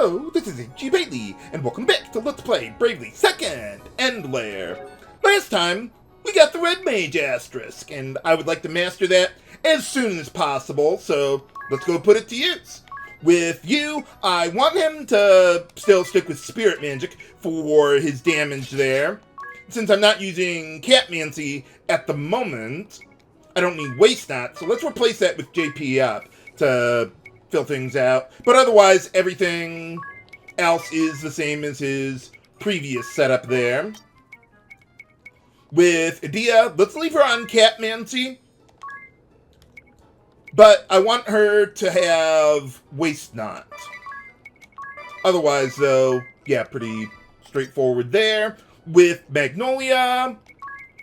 Hello, this is G. Bailey, and welcome back to Let's Play Bravely 2nd End Lair. Last time, we got the Red Mage Asterisk, and I would like to master that as soon as possible, so let's go put it to use. With you, I want him to still stick with Spirit Magic for his damage there. Since I'm not using Catmancy at the moment, I don't need Waste Not, so let's replace that with JP up to fill things out. But otherwise, everything else is the same as his previous setup there. With Edea, let's leave her on Catmancy. But I want her to have Waste Not. Otherwise, though, yeah, pretty straightforward there. With Magnolia,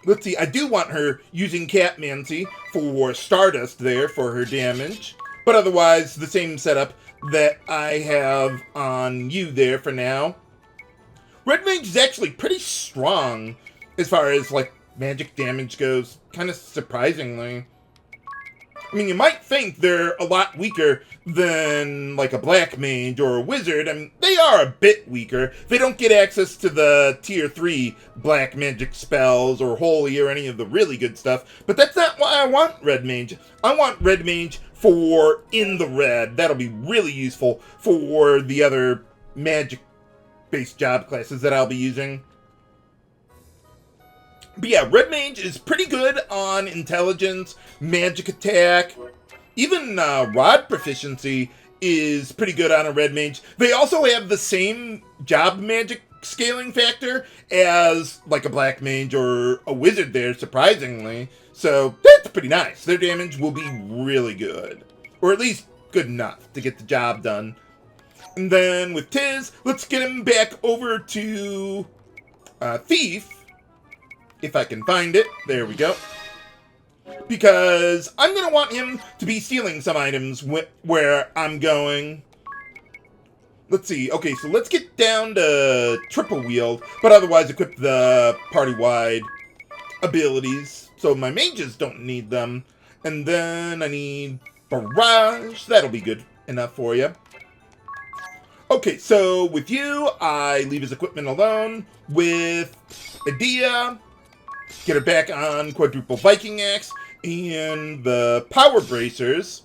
let's see, I do want her using Catmancy for Stardust there for her damage. But otherwise, the same setup that I have on you there for now. Red Mage is actually pretty strong as far as, like, magic damage goes. Kind of surprisingly. I mean, you might think they're a lot weaker than, like, a Black Mage or a Wizard. I mean, they are a bit weaker. They don't get access to the Tier 3 Black Magic spells or Holy or any of the really good stuff. But that's not why I want Red Mage. I want Red Mage for in the red. That'll be really useful for the other magic-based job classes that I'll be using. But yeah, Red Mage is pretty good on intelligence, magic attack, even rod proficiency is pretty good on a Red Mage. They also have the same job magic scaling factor as like a Black Mage or a Wizard there, surprisingly. So that's pretty nice. Their damage will be really good. Or at least good enough to get the job done. And then with Tiz, let's get him back over to Thief. If I can find it. There we go. Because I'm going to want him to be stealing some items where I'm going. Let's see. Okay, so let's get down to triple wield, but otherwise equip the party-wide abilities. So my mages don't need them. And then I need Barrage. That'll be good enough for you. Okay, so with you, I leave his equipment alone. With Edea, get her back on quadruple Viking axe and the power bracers.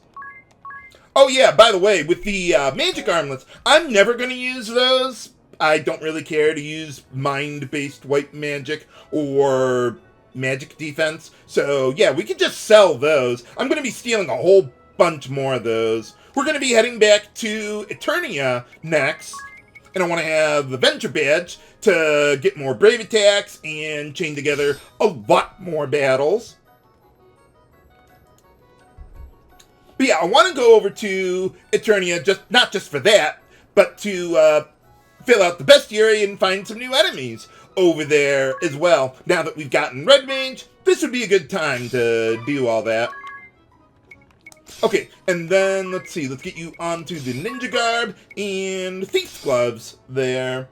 Oh yeah, by the way, with the magic armlets, I'm never going to use those. I don't really care to use mind-based white magic or magic defense. So yeah, we could just sell those. I'm going to be stealing a whole bunch more of those. We're going to be heading back to Eternia next. And I want to have the Venture Badge to get more Brave attacks and chain together a lot more battles. But yeah, I want to go over to Eternia, not just for that, but to fill out the Bestiary and find some new enemies over there as well. Now that we've gotten Red Mage, this would be a good time to do all that. Okay, and then, let's see, let's get you onto the Ninja Garb and Thief's Gloves there.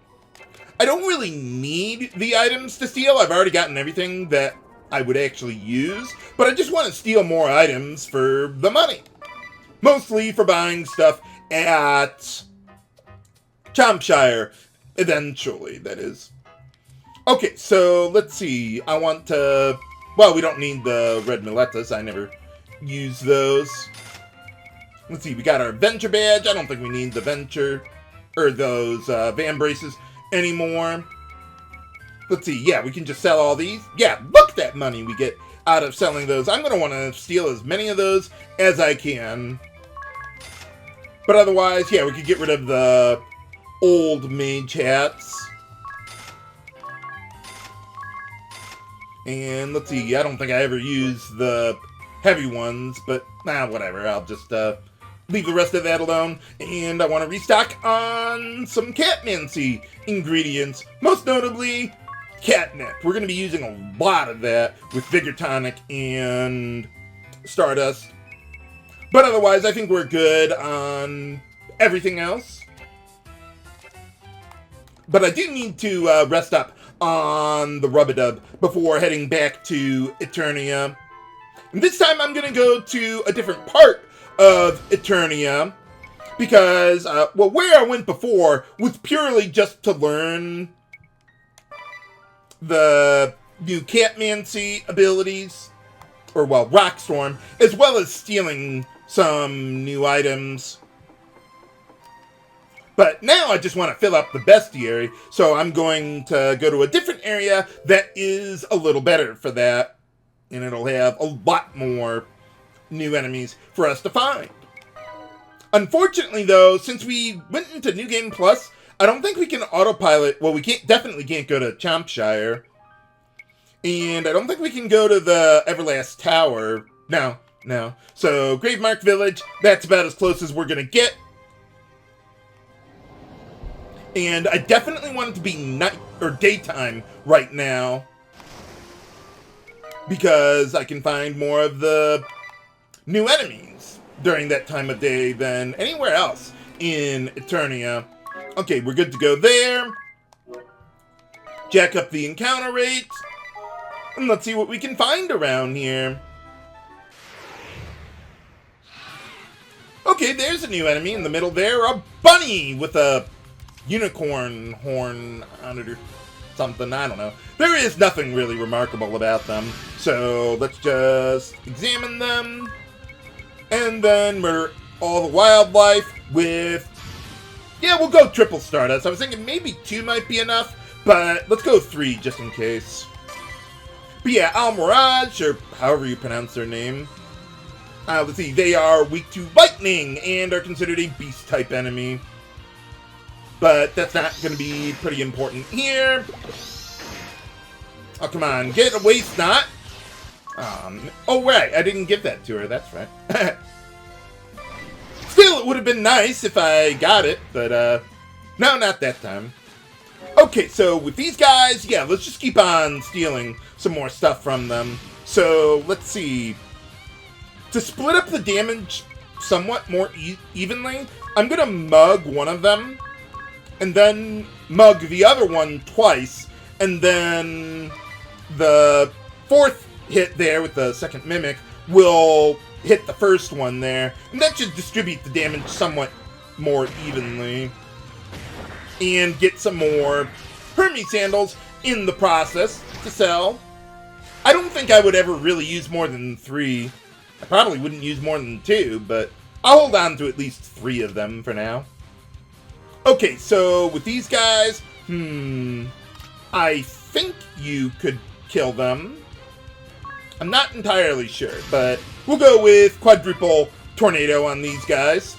I don't really need the items to steal. I've already gotten everything that I would actually use, but I just want to steal more items for the money. Mostly for buying stuff at Champshire, eventually, that is. Okay, so let's see, I want to, well, we don't need the red milletas, I never use those. Let's see, we got our Venture Badge. I don't think we need the Venture, or those Van Braces anymore. Let's see, yeah, we can just sell all these. Yeah, look at that money we get out of selling those. I'm going to want to steal as many of those as I can. But otherwise, yeah, we could get rid of the old mage hats. And let's see, I don't think I ever used the heavy ones, but whatever. I'll just leave the rest of that alone. And I want to restock on some Catmancy ingredients, most notably catnip. We're going to be using a lot of that with Vigor Tonic and Stardust. But otherwise, I think we're good on everything else. But I do need to rest up on the Rub-a-Dub before heading back to Eternia. And this time I'm going to go to a different part of Eternia Because, well, where I went before was purely just to learn the new Catmancy abilities, or, well, Rockstorm, as well as stealing some new items. But now I just want to fill up the Bestiary, so I'm going to go to a different area that is a little better for that, and it'll have a lot more new enemies for us to find. Unfortunately, though, since we went into New Game Plus, I don't think we can autopilot. Well, we definitely can't go to Champshire. And I don't think we can go to the Everlast Tower. No. So, Gravemark Village, that's about as close as we're going to get. And I definitely want it to be night or daytime right now, because I can find more of the new enemies during that time of day than anywhere else in Eternia. Okay, we're good to go there. Jack up the encounter rate. And let's see what we can find around here. Okay, there's a new enemy in the middle there. A bunny with a unicorn horn on it or something. I don't know. There is nothing really remarkable about them. So let's just examine them. And then murder all the wildlife with... Yeah, we'll go triple Stardust. I was thinking maybe 2 might be enough, but let's go 3 just in case. But yeah, Almirage, or however you pronounce their name. Let's see, they are weak to lightning and are considered a beast-type enemy. But that's not going to be pretty important here. Oh, come on, get a waste knot. Oh, right, I didn't give that to her, that's right. Still, it would have been nice if I got it, but, no, not that time. Okay, so with these guys, yeah, let's just keep on stealing some more stuff from them. So, let's see. To split up the damage somewhat more evenly, I'm going to mug one of them, and then mug the other one twice, and then the 4th hit there with the second mimic will hit the first one there, and that should distribute the damage somewhat more evenly. And get some more Hermes sandals in the process to sell. I don't think I would ever really use more than 3. I probably wouldn't use more than 2, but I'll hold on to at least 3 of them for now. Okay, so with these guys, I think you could kill them. I'm not entirely sure, but we'll go with quadruple tornado on these guys.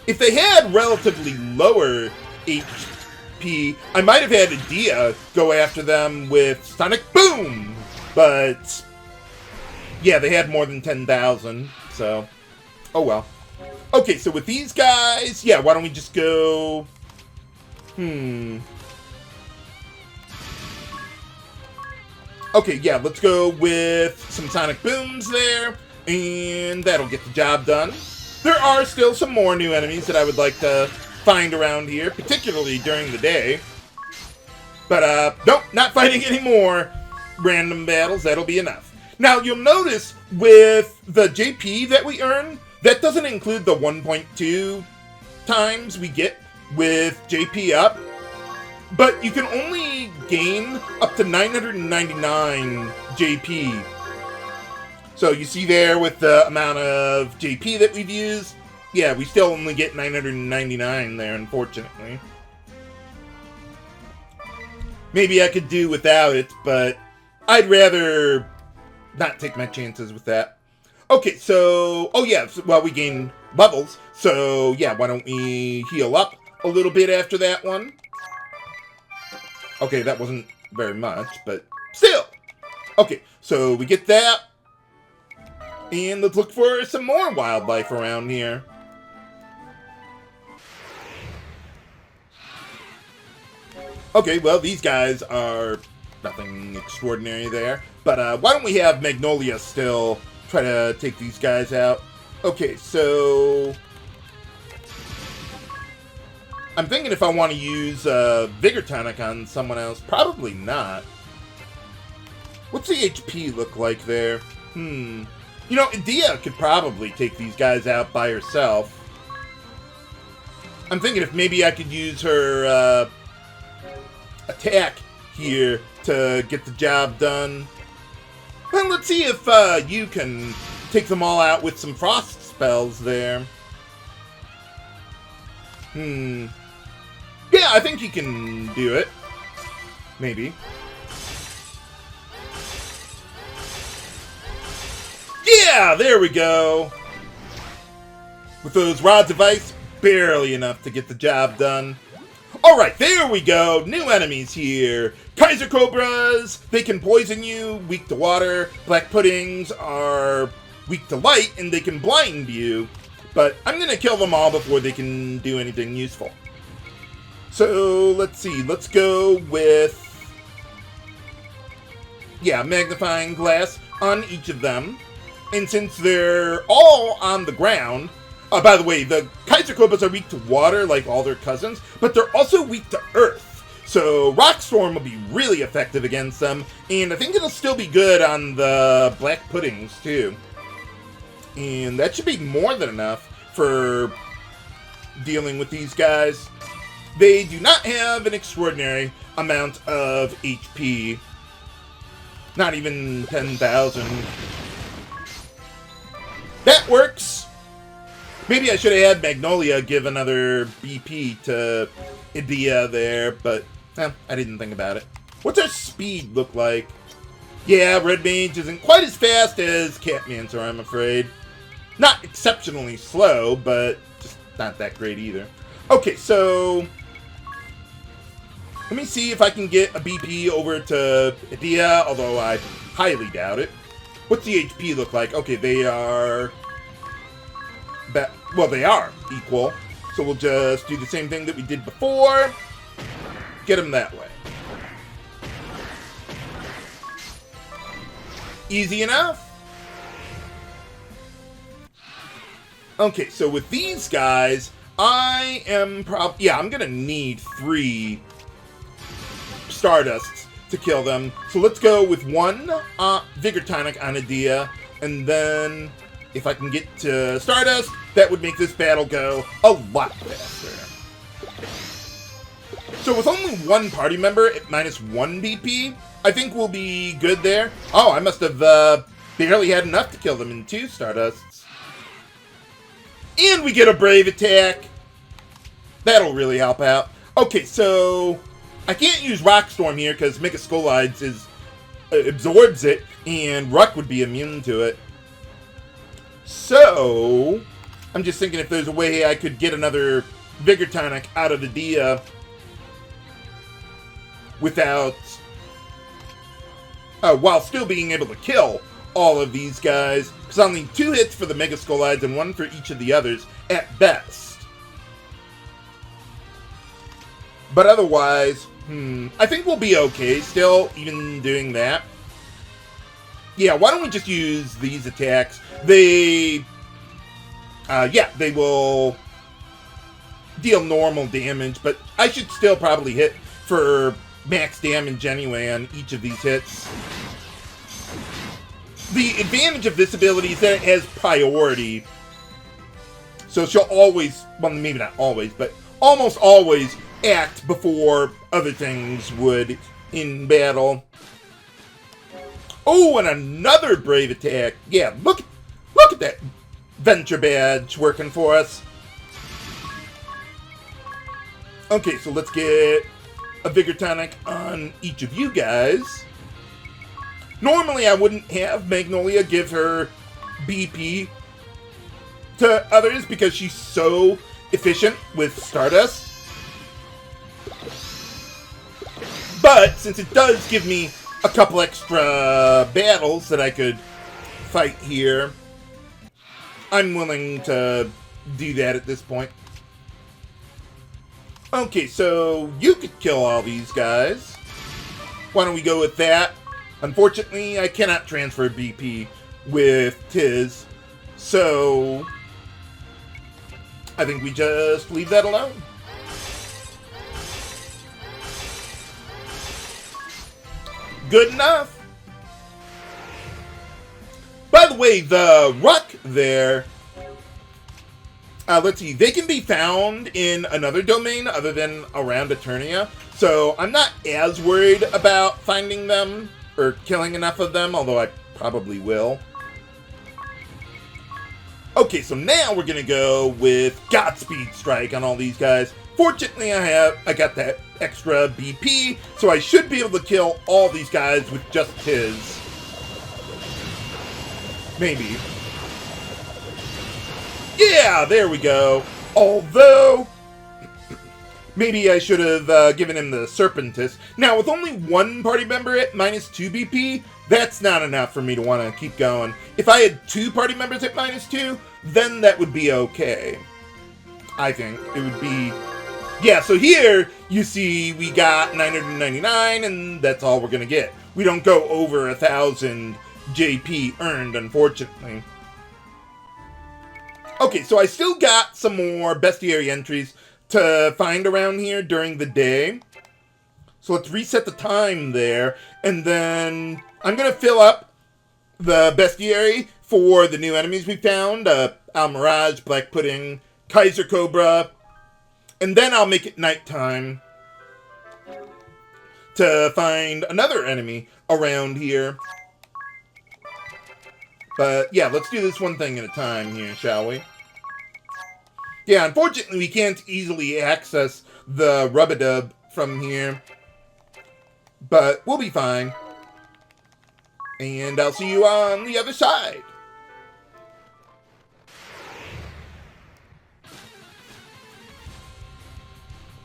If they had relatively lower HP, I might have had Edea go after them with Sonic Boom, but yeah, they had more than 10,000, so oh well. Okay, so with these guys, yeah, why don't we just go... Okay, yeah, let's go with some Sonic Booms there, and that'll get the job done. There are still some more new enemies that I would like to find around here, particularly during the day. But, nope, not fighting any more random battles. That'll be enough. Now, you'll notice with the JP that we earn, that doesn't include the 1.2 times we get with JP up. But you can only gain up to 999 JP. So you see there with the amount of JP that we've used, yeah, we still only get 999 there, unfortunately. Maybe I could do without it, but I'd rather not take my chances with that. Okay, so, oh yeah, well, we gain levels, so yeah, why don't we heal up a little bit after that one? Okay, that wasn't very much, but still. Okay, so we get that. And let's look for some more wildlife around here. Okay, well, these guys are nothing extraordinary there. But why don't we have Magnolia still try to take these guys out? Okay, so... I'm thinking if I want to use Vigor Tonic on someone else. Probably not. What's the HP look like there? You know, Edea could probably take these guys out by herself. I'm thinking if maybe I could use her attack here to get the job done. Well, let's see if you can take them all out with some frost spells there. Yeah, I think you can do it. Maybe. Yeah, there we go. With those rods of ice, barely enough to get the job done. Alright, there we go. New enemies here. Kaiser Cobras, they can poison you, weak to water. Black Puddings are weak to light, and they can blind you. But I'm going to kill them all before they can do anything useful. So, let's see. Let's go with... yeah, magnifying glass on each of them. And since they're all on the ground... by the way, the Kaiser Cobras are weak to water, like all their cousins, but they're also weak to earth. So Rock Storm will be really effective against them, and I think it'll still be good on the Black Puddings, too. And that should be more than enough for dealing with these guys. They do not have an extraordinary amount of HP. Not even 10,000. That works! Maybe I should have had Magnolia give another BP to Edea there, but I didn't think about it. What's our speed look like? Yeah, Red Mage isn't quite as fast as Catmancy, I'm afraid. Not exceptionally slow, but just not that great either. Okay, so... let me see if I can get a BP over to Edea, although I highly doubt it. What's the HP look like? Okay, they are... well, they are equal. So we'll just do the same thing that we did before. Get them that way. Easy enough. Okay, so with these guys, I am I'm gonna need 3 Stardusts to kill them. So let's go with 1 Vigor Tonic on Edea, and then if I can get to Stardust, that would make this battle go a lot faster. So with only 1 party member at -1 BP, I think we'll be good there. Oh, I must have barely had enough to kill them in 2 Stardusts. And we get a Brave Attack. That'll really help out. Okay, so I can't use Rock Storm here because Miscellany absorbs it, and Ruck would be immune to it. So, I'm just thinking if there's a way I could get another Vigor Tonic out of Edea without... while still being able to kill all of these guys, because I'll need 2 hits for the Miscellany and 1 for each of the others at best. But otherwise, I think we'll be okay still, even doing that. Yeah, why don't we just use these attacks? They will deal normal damage, but I should still probably hit for max damage anyway on each of these hits. The advantage of this ability is that it has priority. So she'll always, well, maybe not always, but almost always act before other things would in battle. Oh, and another Brave Attack. Yeah, look at that Venture Badge working for us. Okay, so let's get a Vigor Tonic on each of you guys. Normally, I wouldn't have Magnolia give her BP to others because she's so efficient with Stardust. But since it does give me a couple extra battles that I could fight here, I'm willing to do that at this point. Okay, so you could kill all these guys. Why don't we go with that? Unfortunately, I cannot transfer BP with Tiz, so I think we just leave that alone. Good enough. By the way, the Ruck there Let's see, they can be found in another domain other than around Eternia, so I'm not as worried about finding them, or killing enough of them, although I probably will. Okay, so now we're gonna go with Godspeed Strike on all these guys. Fortunately, I got that extra BP, so I should be able to kill all these guys with just his. Maybe. Yeah, there we go. Although, maybe I should have given him the Serpentis. Now, with only one party member at -2 BP, that's not enough for me to want to keep going. If I had 2 party members at -2, then that would be okay. I think it would be... Yeah, so here, you see, we got 999, and that's all we're going to get. We don't go over 1,000 JP earned, unfortunately. Okay, so I still got some more Bestiary entries to find around here during the day. So let's reset the time there, and then I'm going to fill up the Bestiary for the new enemies we found. Mirage, Black Pudding, Kaiser Cobra, and then I'll make it nighttime to find another enemy around here. But, yeah, let's do this one thing at a time here, shall we? Yeah, unfortunately, we can't easily access the Rub-a-Dub from here. But we'll be fine. And I'll see you on the other side.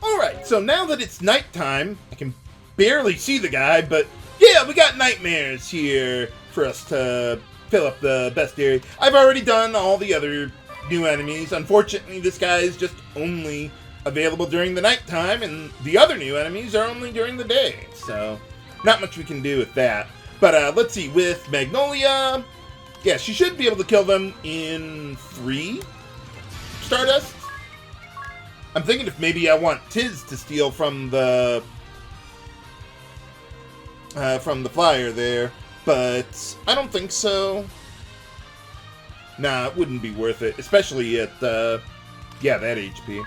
Alright, so now that it's nighttime, I can barely see the guy, but yeah, we got nightmares here for us to fill up the Bestiary. I've already done all the other new enemies. Unfortunately, this guy is just only available during the nighttime, and the other new enemies are only during the day. So, not much we can do with that. But let's see, with Magnolia, yeah, she should be able to kill them in 3 Stardust. I'm thinking if maybe I want Tiz to steal from the flyer there, but I don't think so. Nah, it wouldn't be worth it, especially at, yeah, that HP.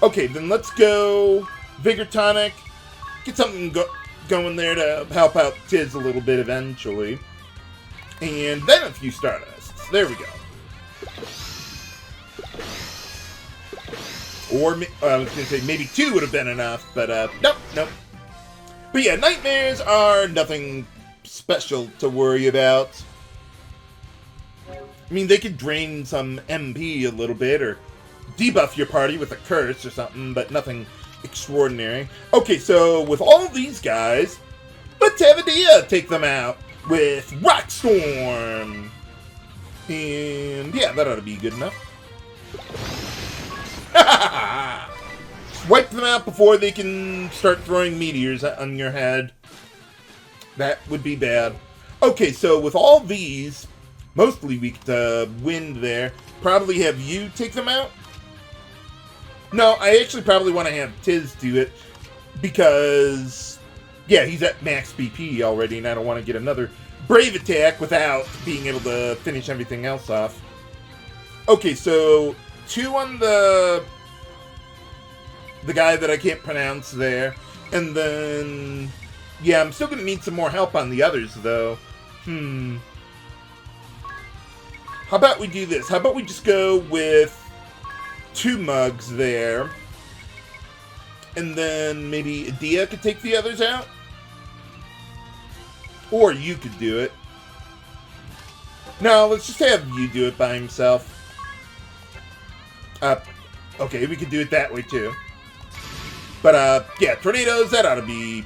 Okay, then let's go Vigor Tonic, get something going there to help out Tiz a little bit eventually. And then a few Stardusts. There we go. Or, I was going to say maybe 2 would have been enough, but, nope. But yeah, nightmares are nothing special to worry about. I mean, they could drain some MP a little bit, or debuff your party with a curse or something, but nothing extraordinary. Okay, so with all these guys, let's have Edea take them out with Rock Storm. And yeah, that ought to be good enough. Wipe them out before they can start throwing meteors on your head. That would be bad. Okay, so with all these, mostly we could wind there. Probably have you take them out? No, I actually probably want to have Tiz do it, because, yeah, he's at max BP already, and I don't want to get another Brave attack without being able to finish everything else off. Okay, so 2 on the guy that I can't pronounce there, and then, yeah, I'm still going to need some more help on the others, though. How about we do this? How about we just go with 2 mugs there, and then maybe Edea could take the others out? Or you could do it. No, let's just have you do it by himself. Okay, we could do it that way too. But, yeah, tornadoes, that ought to be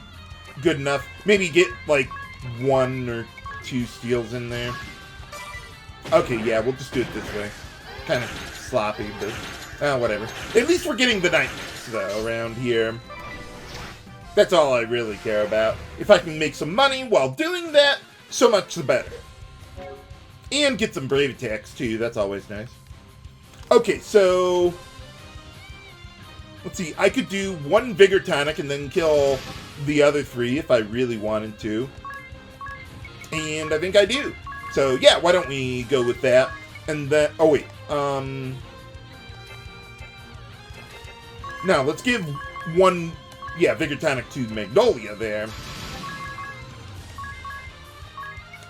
good enough. Maybe get, like, 1 or 2 steals in there. Okay, yeah, we'll just do it this way. Kind of sloppy, but, whatever. At least we're getting the nightmares, though, around here. That's all I really care about. If I can make some money while doing that, so much the better. And get some brave attacks, too. That's always nice. Okay, so let's see. I could do 1 Vigor Tonic and then kill the other 3 if I really wanted to. And I think I do. So, yeah, why don't we go with that? And then, oh, wait. Now, let's give one, Vigor Tonic to Magnolia there.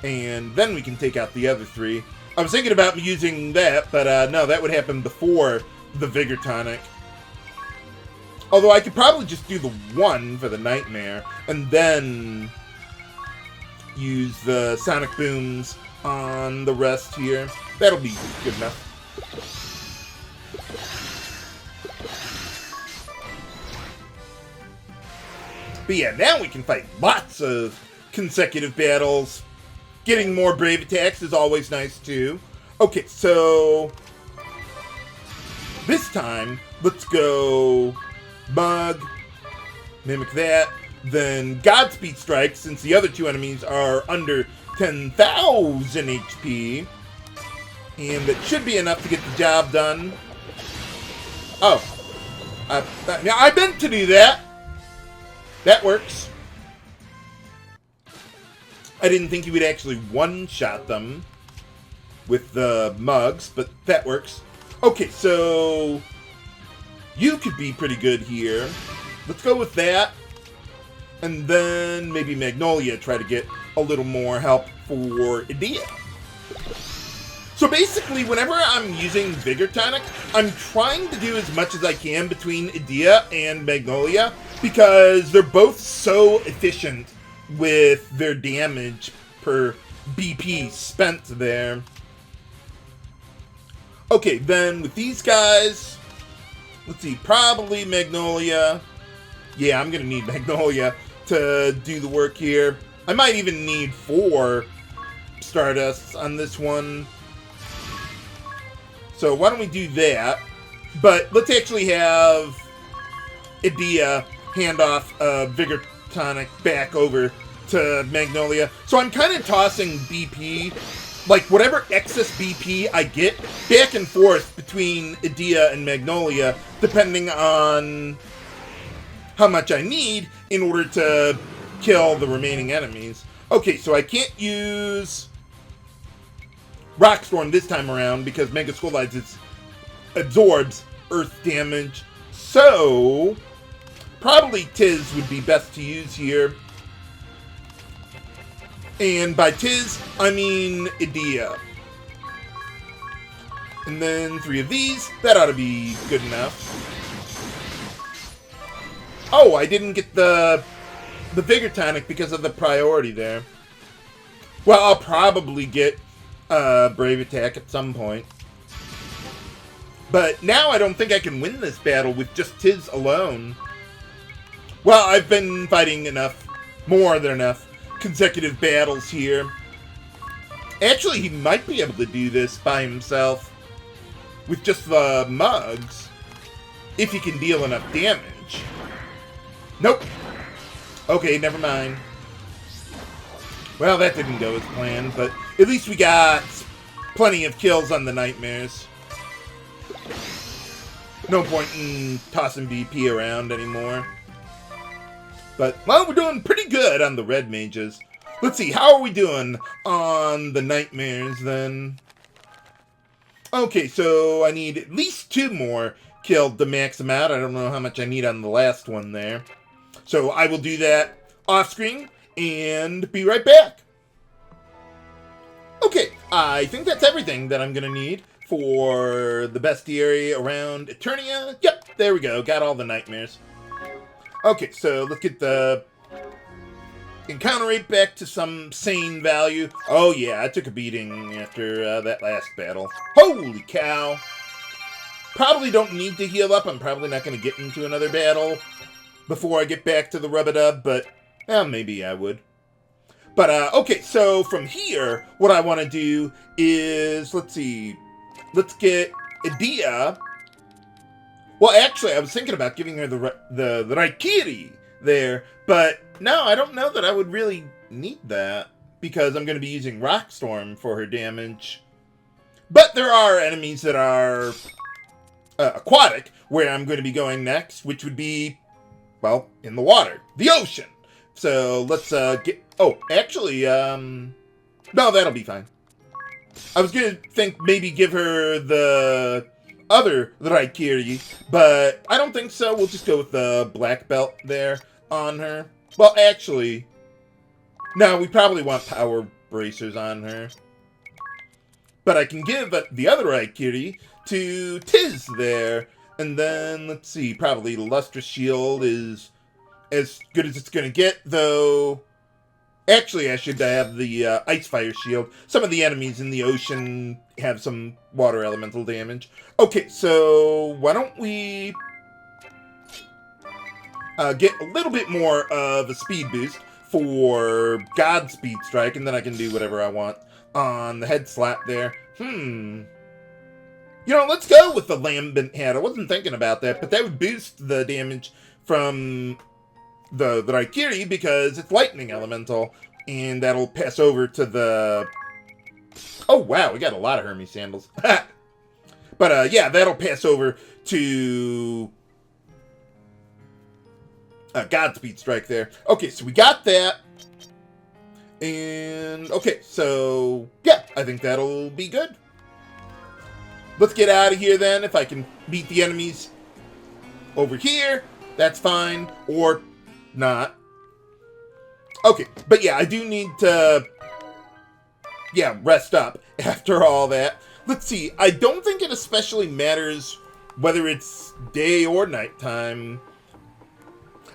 And then we can take out the other 3. I was thinking about using that, but no, that would happen before the Vigor Tonic. Although I could probably just do the 1 for the Nightmare, and then use the Sonic Booms on the rest here. That'll be good enough. But yeah, now we can fight lots of consecutive battles. Getting more brave attacks is always nice too. Okay, so this time, let's go Bug, mimic that, then Godspeed Strike, since the other 2 enemies are under 10,000 HP. And that should be enough to get the job done. Oh. I meant to do that. That works. I didn't think you would actually one-shot them with the mugs, but that works. Okay, so you could be pretty good here. Let's go with that. And then maybe Magnolia try to get a little more help for Edea. So basically, whenever I'm using Vigor Tonic, I'm trying to do as much as I can between Edea and Magnolia, because they're both so efficient with their damage per BP spent there. Okay, then with these guys, let's see, probably Magnolia. Yeah, I'm gonna need Magnolia to do the work here. I might even need 4 Stardusts on this one. So why don't we do that? But let's actually have Edea hand off Vigor Tonic back over to Magnolia. So I'm kind of tossing BP, like whatever excess BP I get, back and forth between Edea and Magnolia, depending on how much I need in order to kill the remaining enemies. Okay, so I can't use Rockstorm this time around because Mega Skull Eyes absorbs earth damage. So probably Tiz would be best to use here. And by Tiz, I mean Edea. And then 3 of these. That ought to be good enough. Oh, I didn't get the Vigor Tonic because of the priority there. Well, I'll probably get Brave Attack at some point. But now I don't think I can win this battle with just Tiz alone. Well, I've been fighting enough, more than enough, consecutive battles here. Actually, he might be able to do this by himself with just the mugs, if he can deal enough damage. Nope. Okay, never mind. Well, that didn't go as planned, but at least we got plenty of kills on the Nightmares. No point in tossing BP around anymore. But, well, we're doing pretty good on the Red Mages. Let's see, how are we doing on the Nightmares, then? Okay, so I need at least 2 more killed to max them out. I don't know how much I need on the last one there. So I will do that off-screen and be right back. Okay, I think that's everything that I'm going to need for the Bestiary around Eternia. Yep, there we go. Got all the Nightmares. Okay, so let's get the encounter rate back to some sane value. Oh yeah, I took a beating after that last battle. Holy cow. Probably don't need to heal up. I'm probably not going to get into another battle before I get back to the rub-a-dub, but maybe I would. But, okay, so from here, what I want to do is, let's see, let's get Edea. Well, actually, I was thinking about giving her the Raikiri there, but no, I don't know that I would really need that, because I'm going to be using Rockstorm for her damage. But there are enemies that are aquatic, where I'm going to be going next, which would be, well, in the water, the ocean. So let's get... Oh, actually, no, that'll be fine. I was going to think maybe give her the other Raikiri, but I don't think so. We'll just go with the black belt there on her. Well, actually, no, we probably want power bracers on her. But I can give the other Raikiri to Tiz there. And then, let's see, probably Lustrous Shield is as good as it's going to get, though. Actually, I should have the Ice Fire Shield. Some of the enemies in the ocean have some water elemental damage. Okay, so why don't we get a little bit more of a speed boost for Godspeed Strike, and then I can do whatever I want on the head slap there. You know, let's go with the Lambent Hat. I wasn't thinking about that, but that would boost the damage from the Raikiri because it's lightning elemental, and that'll pass over to the... Oh, wow, we got a lot of Hermes sandals. But, yeah, that'll pass over to Godspeed Strike there. Okay, so we got that. And, okay, so, yeah, I think that'll be good. Let's get out of here then. If I can beat the enemies over here, that's fine. Or not. Okay, but yeah, I do need to, yeah, rest up after all that. Let's see, I don't think it especially matters whether it's day or nighttime.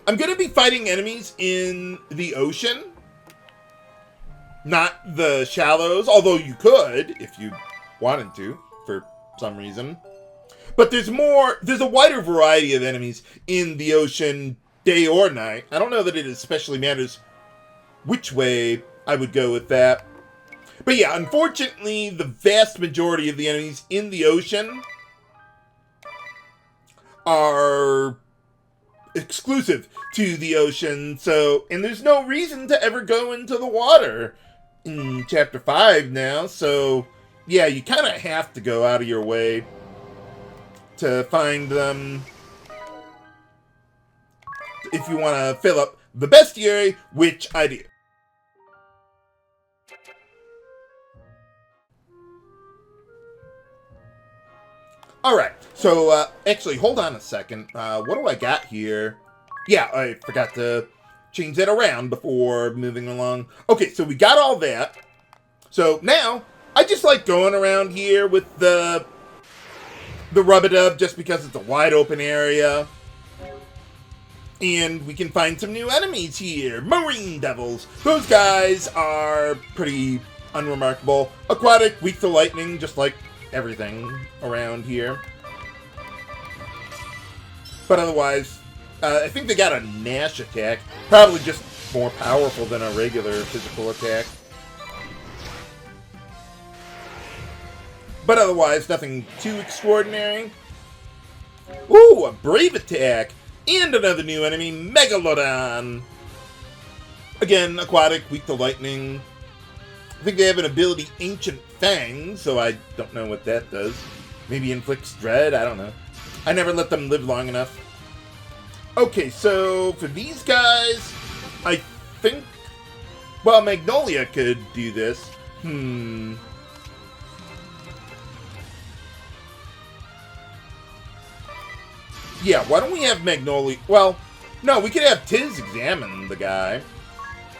I'm going to be fighting enemies in the ocean, not the shallows, although you could if you wanted to for some reason. But there's a wider variety of enemies in the ocean, day or night. I don't know that it especially matters which way I would go with that. But yeah, unfortunately, the vast majority of the enemies in the ocean are exclusive to the ocean, and there's no reason to ever go into the water in Chapter 5 now, so yeah, you kind of have to go out of your way to find them if you want to fill up the Bestiary, which I do. Alright, so, actually, hold on a second. What do I got here? Yeah, I forgot to change that around before moving along. Okay, so we got all that. So now, I just like going around here with the rub-a-dub just because it's a wide open area. And we can find some new enemies here. Marine Devils. Those guys are pretty unremarkable. Aquatic, weak to lightning, just like everything around here. But otherwise, I think they got a Nash attack. Probably just more powerful than a regular physical attack. But otherwise, nothing too extraordinary. Ooh, a Brave attack! And another new enemy, Megalodon! Again, aquatic, weak to lightning. I think they have an ability, Ancient Fang, so I don't know what that does. Maybe inflicts dread, I don't know. I never let them live long enough. Okay, so for these guys, I think... Well, Magnolia could do this. Yeah, why don't we have Magnolia... Well, no, we could have Tiz examine the guy,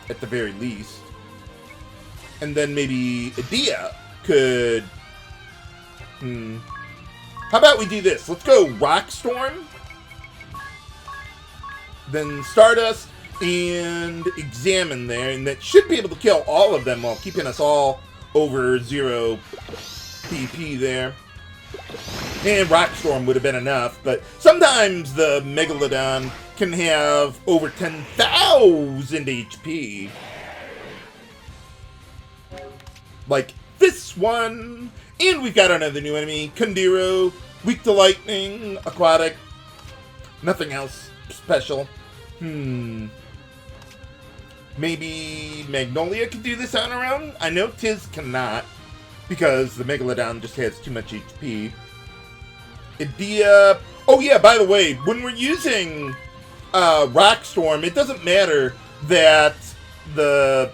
at the very least. And then maybe Edea could... How about we do this? Let's go Rock Storm, then Stardust, and Examine there, and that should be able to kill all of them while keeping us all over 0 PP there. And Rock Storm would have been enough, but sometimes the Megalodon can have over 10,000 HP. Like this one. And we've got another new enemy, Kundiro, weak to lightning, aquatic, nothing else special. Maybe Magnolia could do this on her own? I know Tiz cannot, because the Megalodon just has too much HP. Edea... Oh yeah, by the way, when we're using Rock Storm, it doesn't matter that the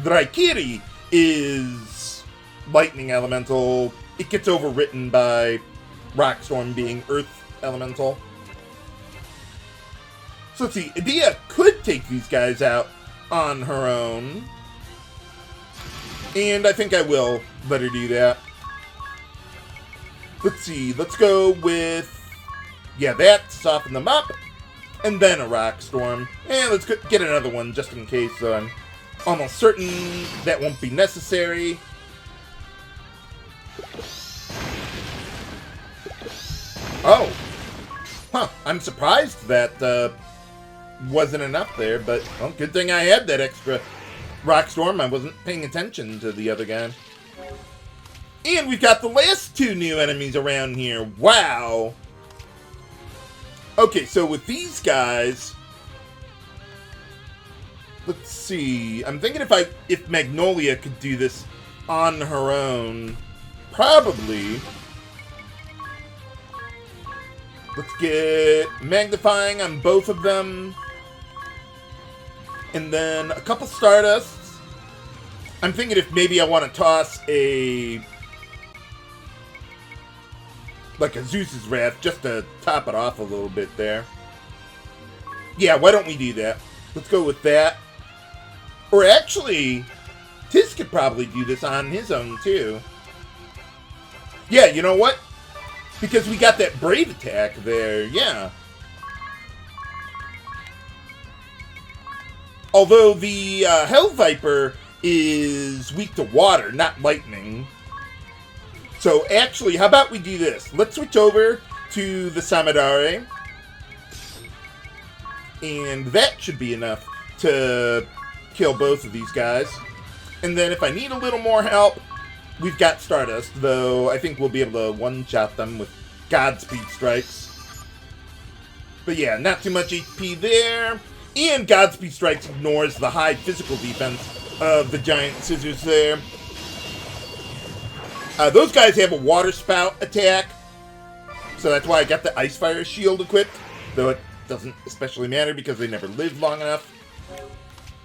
Raikiri is lightning elemental. It gets overwritten by Rock Storm being Earth Elemental. So let's see, Edea could take these guys out on her own. And I think I will let her do that. Let's see, let's go with, yeah, that to soften them up. And then a Rock Storm. And let's get another one just in case, so I'm almost certain that won't be necessary. Oh. Huh, I'm surprised that wasn't enough there, but well, good thing I had that extra Rock Storm. I wasn't paying attention to the other guy. And we've got the last two new enemies around here. Wow. Okay, so with these guys, let's see. I'm thinking if Magnolia could do this on her own, probably. Let's get magnifying on both of them. And then a couple Stardusts. I'm thinking if maybe I want to toss like a Zeus's Wrath, just to top it off a little bit there. Yeah, why don't we do that? Let's go with that. Or actually, Tiz could probably do this on his own, too. Yeah, you know what? Because we got that Brave attack there, yeah. Although the Hell Viper is weak to water, not lightning. So actually, how about we do this? Let's switch over to the Samadare. And that should be enough to kill both of these guys. And then if I need a little more help, we've got Stardust, though I think we'll be able to one-shot them with Godspeed Strikes. But yeah, not too much HP there. And Godspeed Strikes ignores the high physical defense of the giant scissors there. Those guys have a water spout attack, so that's why I got the Ice Fire shield equipped, though it doesn't especially matter because they never lived long enough.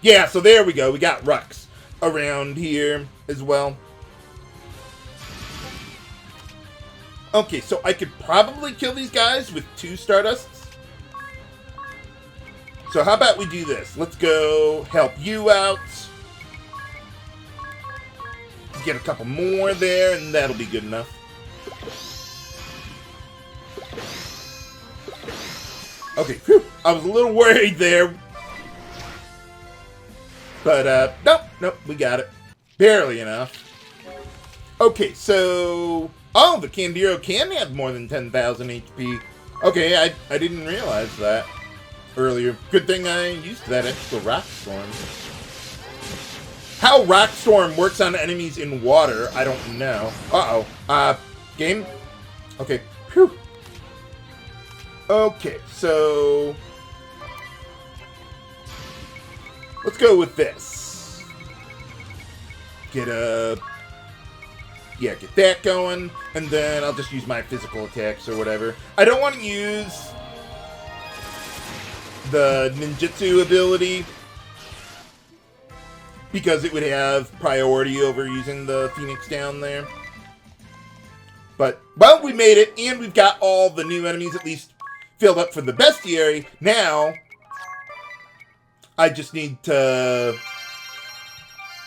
Yeah, so there we go. We got Rux around here as well. Okay, so I could probably kill these guys with 2 Stardusts. So how about we do this? Let's go help you out. Get a couple more there, and that'll be good enough. Okay, whew, I was a little worried there. But, nope, we got it. Barely enough. Okay, so... Oh, the Candiru can have more than 10,000 HP. Okay, I didn't realize that earlier. Good thing I used that extra Rock Storm. How Rock Storm works on enemies in water, I don't know. Uh-oh. Game? Okay. Phew. Okay, so... let's go with this. Get that going, and then I'll just use my physical attacks or whatever. I don't want to use the ninjutsu ability because it would have priority over using the Phoenix down there. But, well, we made it, and we've got all the new enemies at least filled up for the Bestiary. Now, I just need to...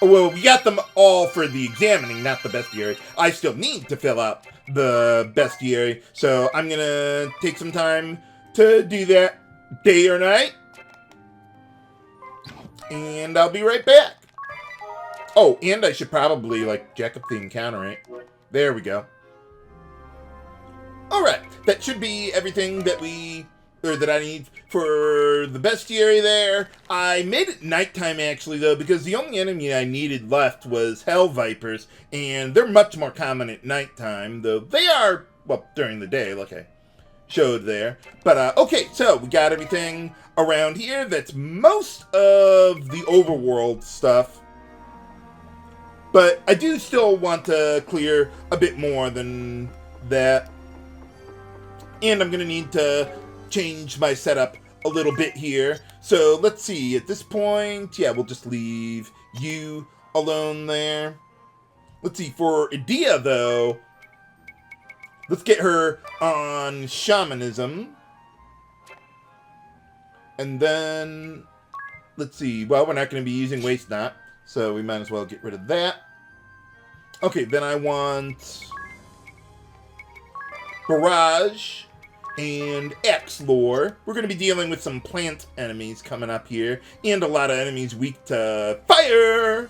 well, we got them all for the examining, not the Bestiary. I still need to fill out the Bestiary, so I'm gonna take some time to do that day or night. And I'll be right back. Oh, and I should probably, like, jack up the encounter, right? There we go. Alright, that should be everything that that I need for the Bestiary there. I made it nighttime, actually, though, because the only enemy I needed left was Hell Vipers, and they're much more common at nighttime, though they are, well, during the day, like I showed there. But, okay, so we got everything around here. That's most of the Overworld stuff. But I do still want to clear a bit more than that. And I'm going to need to change my setup a little bit here. So let's see, at this point, yeah, we'll just leave you alone there. Let's see, for Edea, though, Let's get her on Shamanism. And then, let's see. Well, we're not going to be using Waste Not, so we might as well get rid of that. Okay, then I want Barrage and X-Lore. We're going to be dealing with some plant enemies coming up here, and a lot of enemies weak to fire.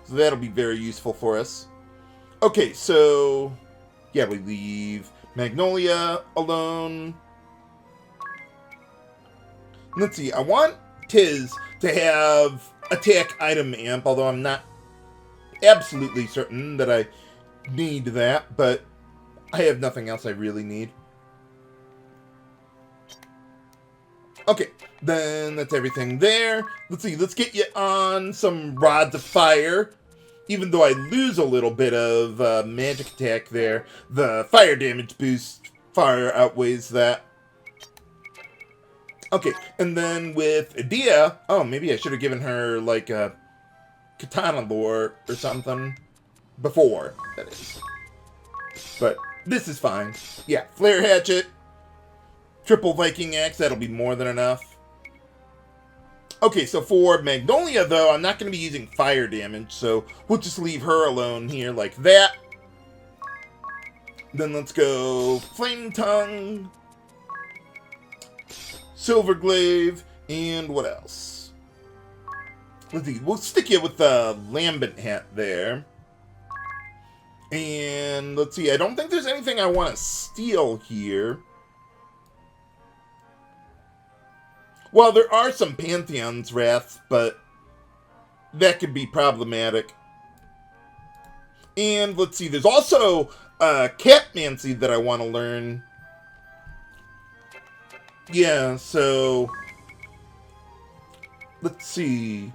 So that'll be very useful for us. Okay, so yeah, we leave Magnolia alone. Let's see, I want Tiz to have attack item amp, although I'm not absolutely certain that I need that, but I have nothing else I really need. Okay, then that's everything there. Let's see, let's get you on some Rods of Fire. Even though I lose a little bit of magic attack there, the fire damage boost far outweighs that. Okay, and then with Edea, oh, maybe I should have given her, like, a katana lore or something before, that is. But this is fine. Yeah, flare hatchet, triple Viking axe, that'll be more than enough. Okay, so for Magnolia, though, I'm not going to be using fire damage, so we'll just leave her alone here like that. Then let's go Flame Tongue, Silverglaive, and what else? Let's see, we'll stick you with the Lambent Hat there. And let's see, I don't think there's anything I want to steal here. Well, there are some Pantheon's Wraths, but that could be problematic. And let's see, there's also Catmancy that I want to learn. Yeah, so let's see.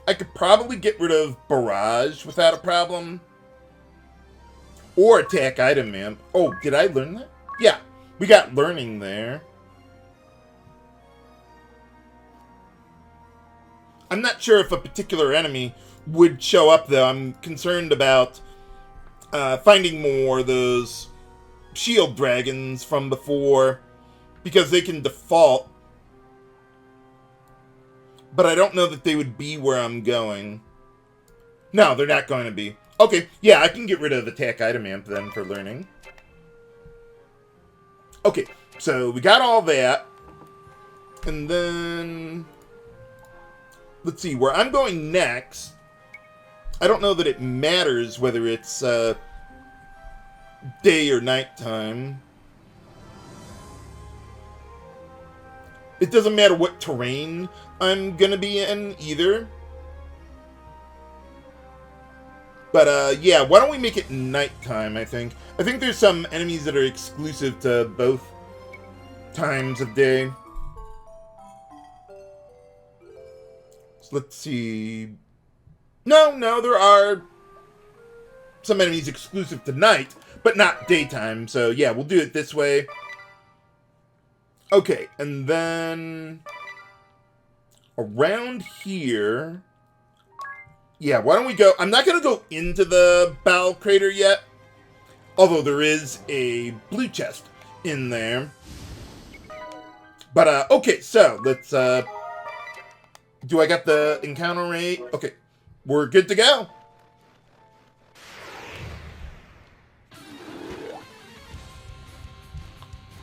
I could probably get rid of Barrage without a problem. Or Attack Item Amp. Oh, did I learn that? Yeah, we got learning there. I'm not sure if a particular enemy would show up, though. I'm concerned about finding more of those shield dragons from before, because they can default. But I don't know that they would be where I'm going. No, they're not going to be. Okay, yeah, I can get rid of Attack Item Amp then for learning. Okay, so we got all that. And then let's see, where I'm going next, I don't know that it matters whether it's day or night time. It doesn't matter what terrain I'm gonna be in either. But yeah, why don't we make it nighttime, I think. I think there's some enemies that are exclusive to both times of day. So let's see. No, there are some enemies exclusive to night, but not daytime. So yeah, we'll do it this way. Okay, and then around here, yeah, why don't we go? I'm not going to go into the Bowel Crater yet, although there is a blue chest in there. But, okay, so let's, do I got the encounter rate? Okay, we're good to go.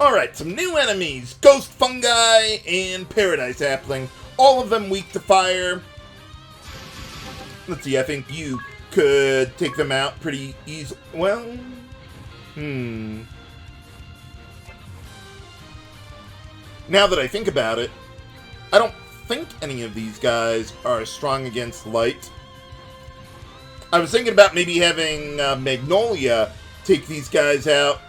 Alright, some new enemies. Ghost Fungi and Paradise Appling. All of them weak to fire. Let's see, I think you could take them out pretty easily. Well, now that I think about it, I don't think any of these guys are strong against light. I was thinking about maybe having Magnolia take these guys out.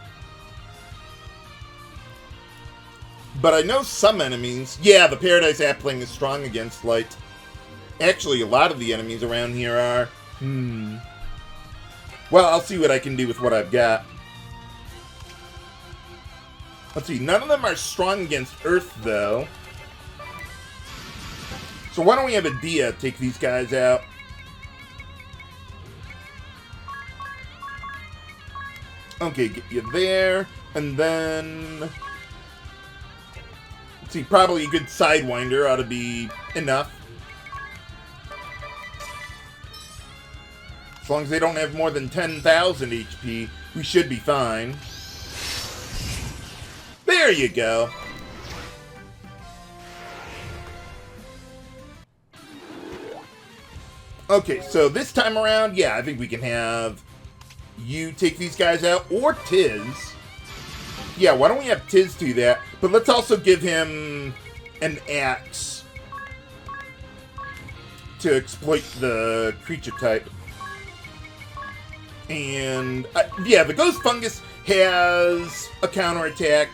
But I know some enemies... Yeah, the Paradise Appling is strong against light. Actually, a lot of the enemies around here are. Well, I'll see what I can do with what I've got. Let's see, none of them are strong against Earth, though. So why don't we have Edea take these guys out? Okay, get you there. And then... let's see, probably a good Sidewinder ought to be enough. As long as they don't have more than 10,000 HP, we should be fine. There you go. Okay, so this time around, yeah, I think we can have you take these guys out, or Tiz. Yeah, why don't we have Tiz do that? But let's also give him an axe to exploit the creature type. And, yeah, the Ghost Fungus has a counterattack.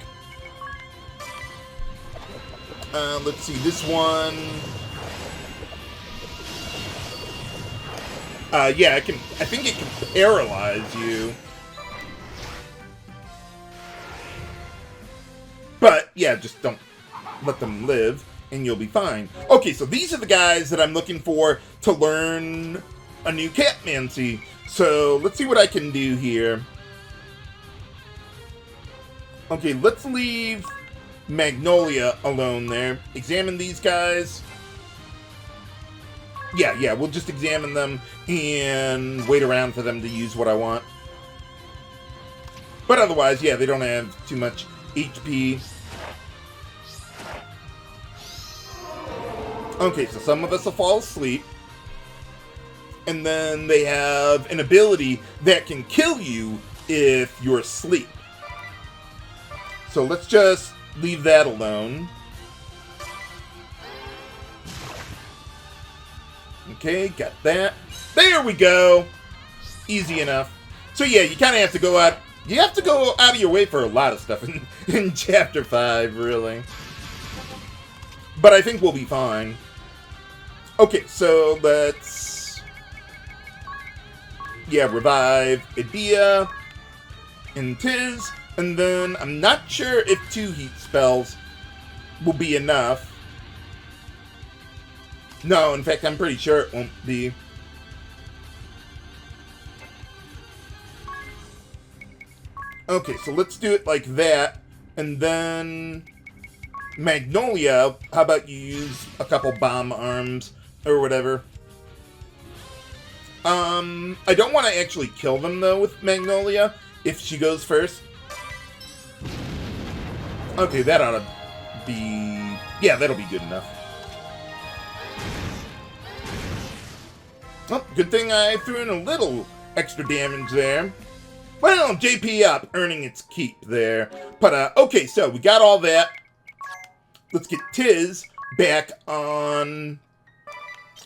Let's see, this one... yeah, I think it can paralyze you. But, yeah, just don't let them live, and you'll be fine. Okay, so these are the guys that I'm looking for to learn a new Catmancy. So, let's see what I can do here. Okay, let's leave Magnolia alone there. Examine these guys. Yeah, we'll just examine them and wait around for them to use what I want. But otherwise, yeah, they don't have too much HP. Okay, so some of us will fall asleep. And then they have an ability that can kill you if you're asleep. So let's just leave that alone. Okay, got that. There we go. Easy enough. So yeah, you kind of have to go out. You have to go out of your way for a lot of stuff in Chapter 5, really. But I think we'll be fine. Okay, so let's... yeah, revive Edea and Tiz. And then I'm not sure if 2 heat spells will be enough. No, in fact, I'm pretty sure it won't be. Okay, so let's do it like that. And then... Magnolia, how about you use a couple bomb arms or whatever? I don't want to actually kill them, though, with Magnolia, if she goes first. Okay, that ought to be... yeah, that'll be good enough. Oh, good thing I threw in a little extra damage there. Well, JP up, earning its keep there. But, okay, so we got all that. Let's get Tiz back on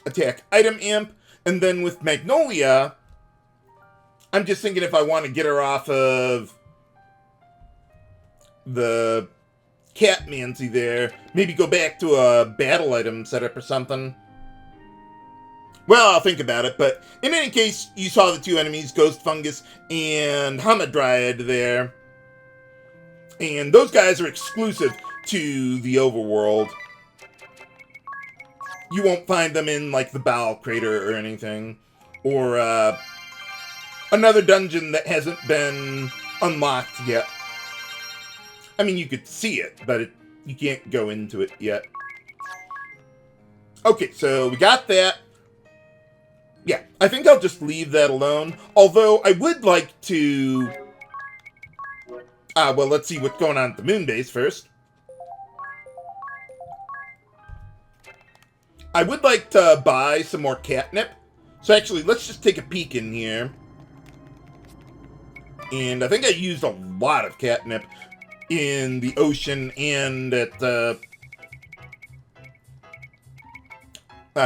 attack item imp. And then with Magnolia, I'm just thinking if I want to get her off of the Catmancy there, maybe go back to a battle item setup or something. Well, I'll think about it, but in any case, you saw the 2 enemies, Ghost Fungus and Hamadryad there. And those guys are exclusive to the Overworld. You won't find them in, like, the Bowel Crater or anything. Or, another dungeon that hasn't been unlocked yet. I mean, you could see it, but you can't go into it yet. Okay, so we got that. Yeah, I think I'll just leave that alone. Although, I would like to... well, let's see what's going on at the moon base first. I would like to buy some more catnip. So actually, let's just take a peek in here. And I think I used a lot of catnip in the ocean and at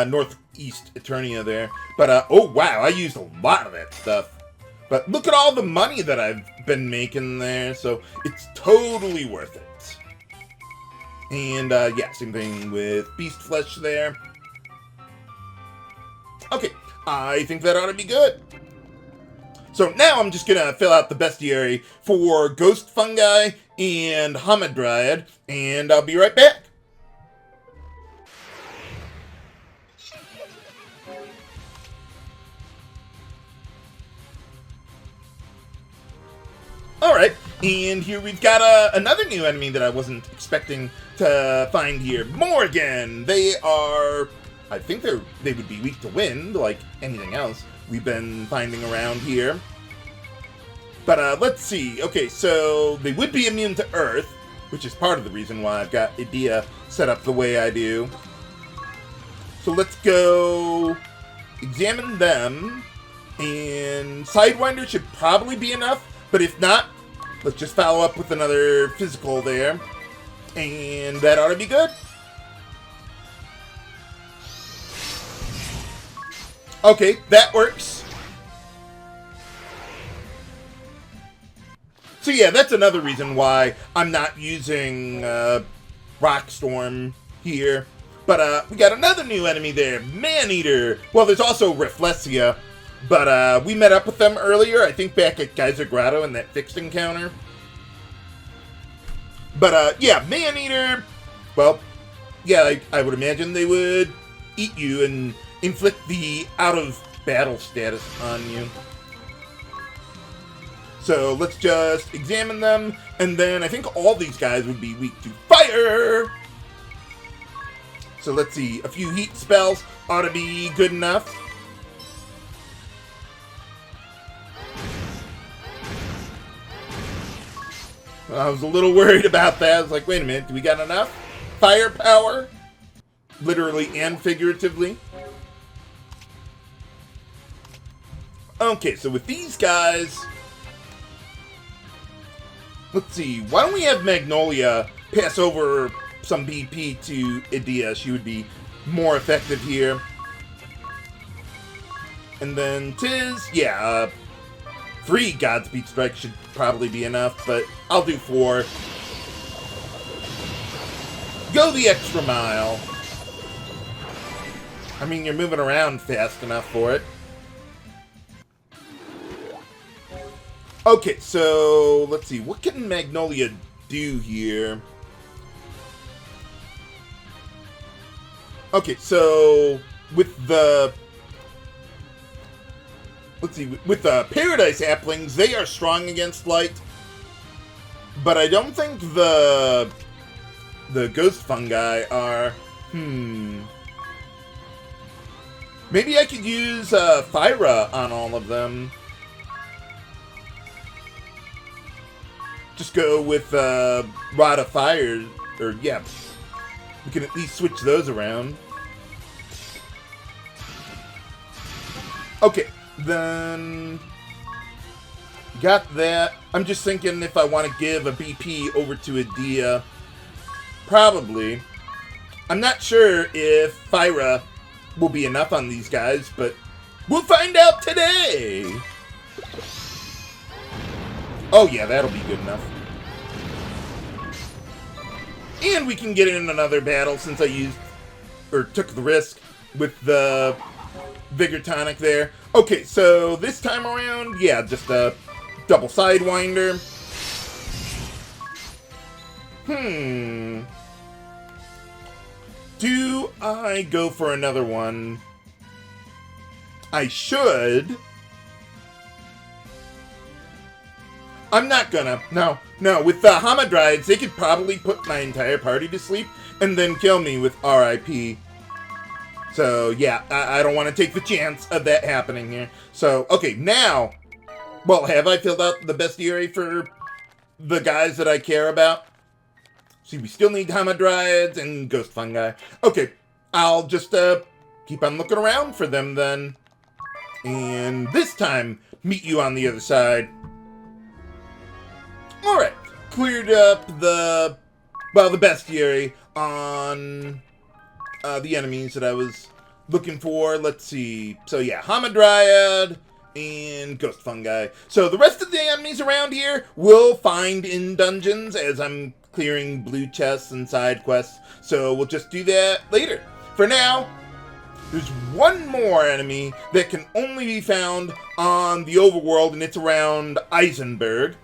Northeast Eternia there. But, oh wow, I used a lot of that stuff. But look at all the money that I've been making there, so it's totally worth it. And, yeah, same thing with Beast Flesh there. Okay, I think that ought to be good. So now I'm just gonna fill out the Bestiary for Ghost Fungi and Hamadryad, and I'll be right back. Alright, and here we've got another new enemy that I wasn't expecting to find here. Morgan! They are... I think they would be weak to wind, like anything else we've been finding around here. But let's see. Okay, so they would be immune to earth, which is part of the reason why I've got Edea set up the way I do. So let's go examine them, and Sidewinder should probably be enough, but if not, let's just follow up with another physical there, and that ought to be good. Okay, that works. So yeah, that's another reason why I'm not using Rockstorm here. But we got another new enemy there, Maneater. Well, there's also Reflexia, but we met up with them earlier, I think back at Kaiser Grotto in that fixed encounter. But yeah, Maneater, well, yeah, I would imagine they would eat you and inflict the out-of-battle status on you. So let's just examine them, and then I think all these guys would be weak to fire! So let's see, a few heat spells ought to be good enough. I was a little worried about that. I was like, wait a minute, do we got enough firepower? Literally and figuratively. Okay, so with these guys, let's see, why don't we have Magnolia pass over some BP to Edea? She would be more effective here. And then Tiz, yeah, 3 Godspeed strikes should probably be enough, but I'll do 4. Go the extra mile. I mean, you're moving around fast enough for it. Okay, so let's see. What can Magnolia do here? Okay, so with the... let's see. With the Paradise Applings, they are strong against light. But I don't think the Ghost Fungi are... Maybe I could use Phyra on all of them. Just go with Rod of Fire, or yeah, we can at least switch those around. Okay, then got that. I'm just thinking if I want to give a BP over to Edea, probably. I'm not sure if Phyra will be enough on these guys, but we'll find out today. Oh yeah, that'll be good enough. And we can get in another battle since I used, or took the risk with the Vigor Tonic there. Okay, so this time around, yeah, just a double Sidewinder. Do I go for another one? I should. I'm not gonna. No. With the Hamadryads, they could probably put my entire party to sleep and then kill me with RIP. So, yeah, I don't want to take the chance of that happening here. So, okay, now, well, have I filled out the Bestiary for the guys that I care about? See, we still need Hamadryads and Ghost Fungi. Okay, I'll just keep on looking around for them then. And this time, meet you on the other side. Alright, cleared up the Bestiary on the enemies that I was looking for. Let's see. So yeah, Hamadryad and Ghost Fungi. So the rest of the enemies around here we'll find in dungeons as I'm clearing blue chests and side quests. So we'll just do that later. For now, there's one more enemy that can only be found on the Overworld, and it's around Eisenberg.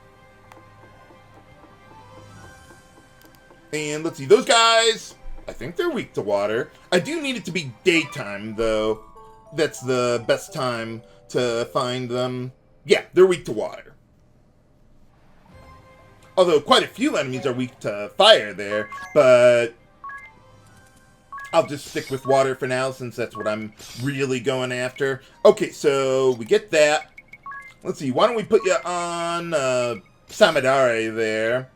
And let's see, those guys, I think they're weak to water. I do need it to be daytime, though. That's the best time to find them. Yeah, they're weak to water. Although quite a few enemies are weak to fire there, but I'll just stick with water for now since that's what I'm really going after. Okay, so we get that. Let's see, why don't we put you on Samadare there?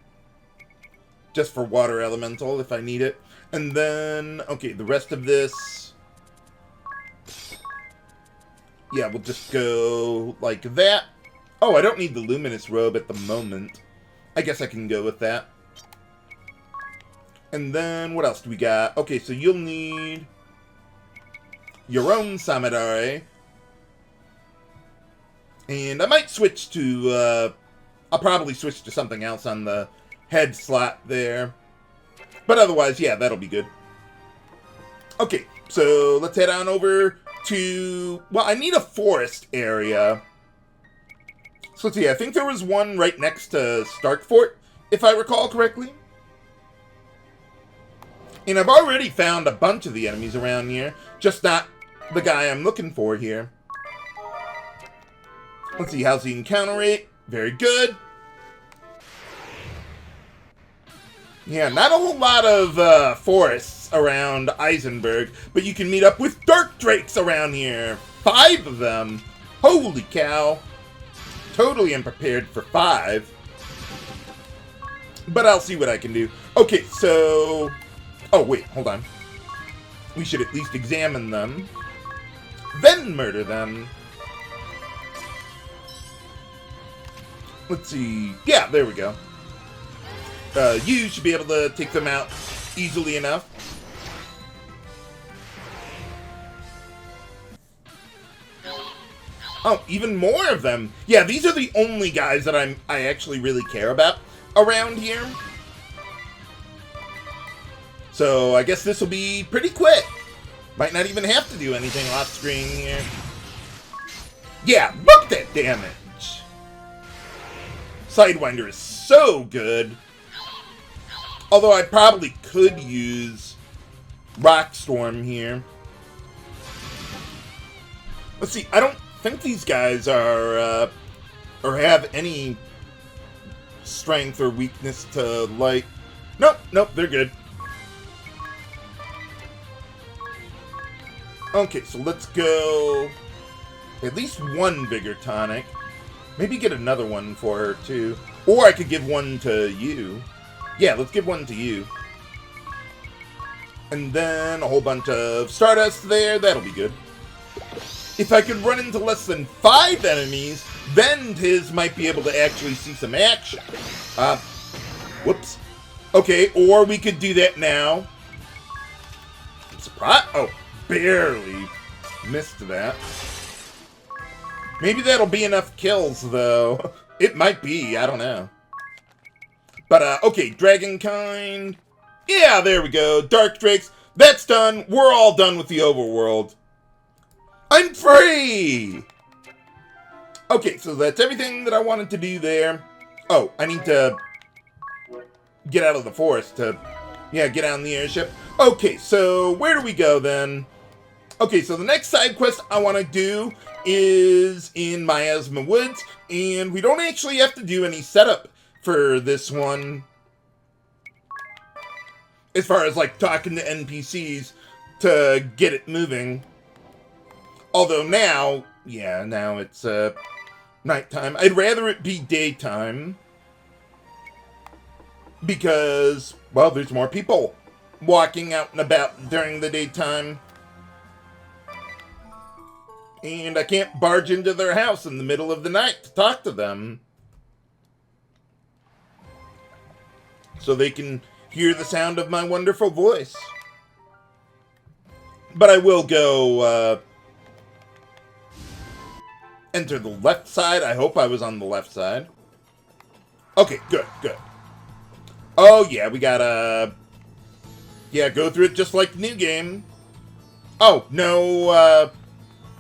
Just for water elemental if I need it. And then, okay, the rest of this... yeah, we'll just go like that. Oh, I don't need the Luminous robe at the moment. I guess I can go with that. And then, what else do we got? Okay, so you'll need your own Samadare. And I might switch to, I'll probably switch to something else on the head slot there. But otherwise, yeah, that'll be good. Okay, so let's head on over to... well, I need a forest area. So let's see, I think there was one right next to Starkfort, if I recall correctly. And I've already found a bunch of the enemies around here, just not the guy I'm looking for here. Let's see, how's the encounter rate? Very good. Yeah, not a whole lot of forests around Eisenberg, but you can meet up with Dark Drakes around here. 5 of them. Holy cow. Totally unprepared for 5. But I'll see what I can do. Okay, so... oh, wait, hold on. We should at least examine them. Then murder them. Let's see. Yeah, there we go. You should be able to take them out easily enough. Oh, even more of them. Yeah, these are the only guys that I actually really care about around here. So I guess this will be pretty quick. Might not even have to do anything off screen here. Yeah, look at that damage. Sidewinder is so good. Although I probably could use Rockstorm here. Let's see, I don't think these guys are, or have any strength or weakness to light. Nope, nope, they're good. Okay, so let's go at least one Vigor Tonic. Maybe get another one for her, too. Or I could give one to you. Yeah, let's give one to you. And then a whole bunch of Stardust there. That'll be good. If I could run into less than 5 enemies, then Tiz might be able to actually see some action. Whoops. Okay, or we could do that now. Surprise! Oh, barely missed that. Maybe that'll be enough kills, though. It might be, I don't know. But, okay, Dragonkind. Yeah, there we go. Dark Drakes. That's done. We're all done with the overworld. I'm free! Okay, so that's everything that I wanted to do there. Oh, I need to get out of the forest to, yeah, get on the airship. Okay, so where do we go then? Okay, so the next side quest I want to do is in Miasma Woods, and we don't actually have to do any setup for this one. As far as, like, talking to NPCs to get it moving. Although now, yeah, now it's nighttime. I'd rather it be daytime. Because, well, there's more people walking out and about during the daytime. And I can't barge into their house in the middle of the night to talk to them. So they can hear the sound of my wonderful voice. But I will go, enter the left side. I hope I was on the left side. Okay, good, good. Oh, yeah, we gotta... yeah, go through it just like the new game. Oh, no,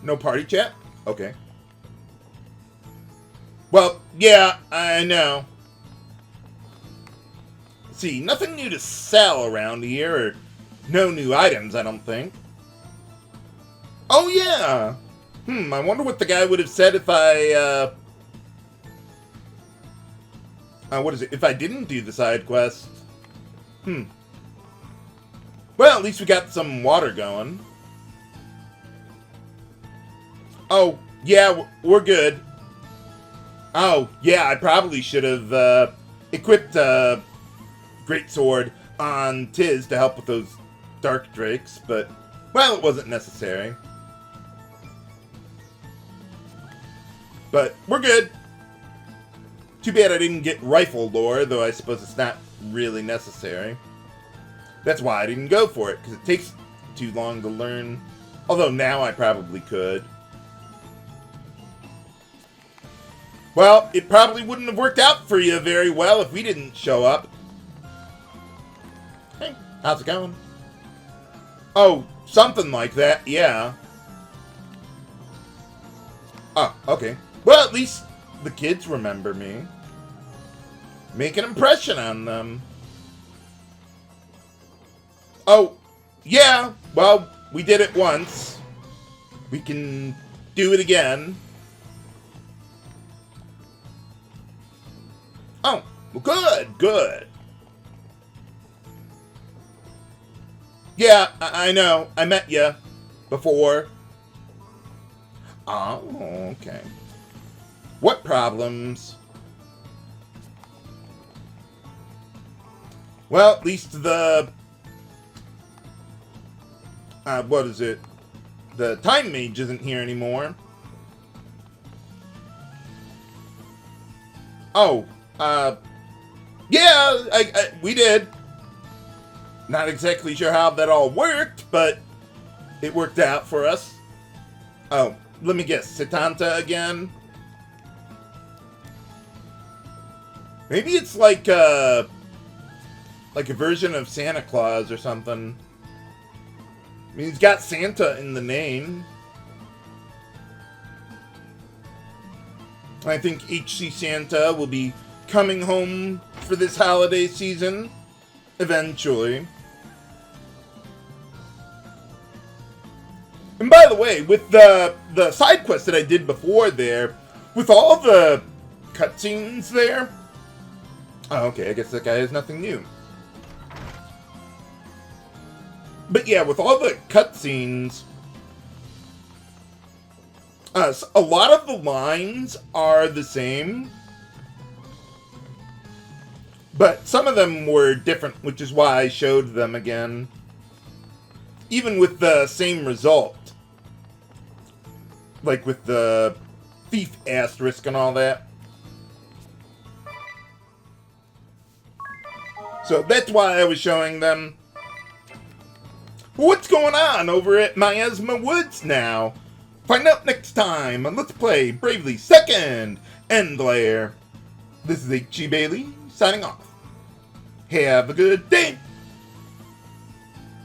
no party chat? Okay. Well, yeah, I know. See, nothing new to sell around here, or no new items, I don't think. Oh, yeah! I wonder what the guy would have said if I, What is it? If I didn't do the side quest? Well, at least we got some water going. Oh, yeah, we're good. Oh, yeah, I probably should have equipped a greatsword on Tiz to help with those dark drakes, but, well, it wasn't necessary. But we're good. Too bad I didn't get rifle lore, though I suppose it's not really necessary. That's why I didn't go for it, because it takes too long to learn. Although now I probably could. Well, it probably wouldn't have worked out for you very well if we didn't show up. Hey, how's it going? Oh, something like that, yeah. Oh, okay. Well, at least the kids remember me. Make an impression on them. Oh, yeah. Well, we did it once. We can do it again. Oh, well, good, good. Yeah, I know. I met you before. Oh, okay. What problems? Well, at least the... what is it? The Time Mage isn't here anymore. Oh, yeah, we did. Not exactly sure how that all worked, but it worked out for us. Oh, let me guess, Setanta again? Maybe it's like a version of Santa Claus or something. I mean, he's got Santa in the name. I think HC Santa will be coming home for this holiday season, eventually. And by the way, with the side quest that I did before there, with all the cutscenes there... Oh, okay, I guess that guy has nothing new. But yeah, with all the cutscenes, a lot of the lines are the same. But some of them were different, which is why I showed them again. Even with the same result. Like with the thief asterisk and all that. So that's why I was showing them. What's going on over at Miasma Woods now? Find out next time on Let's Play Bravely 2nd End Layer. This is H.G. Bailey, signing off. Have a good day!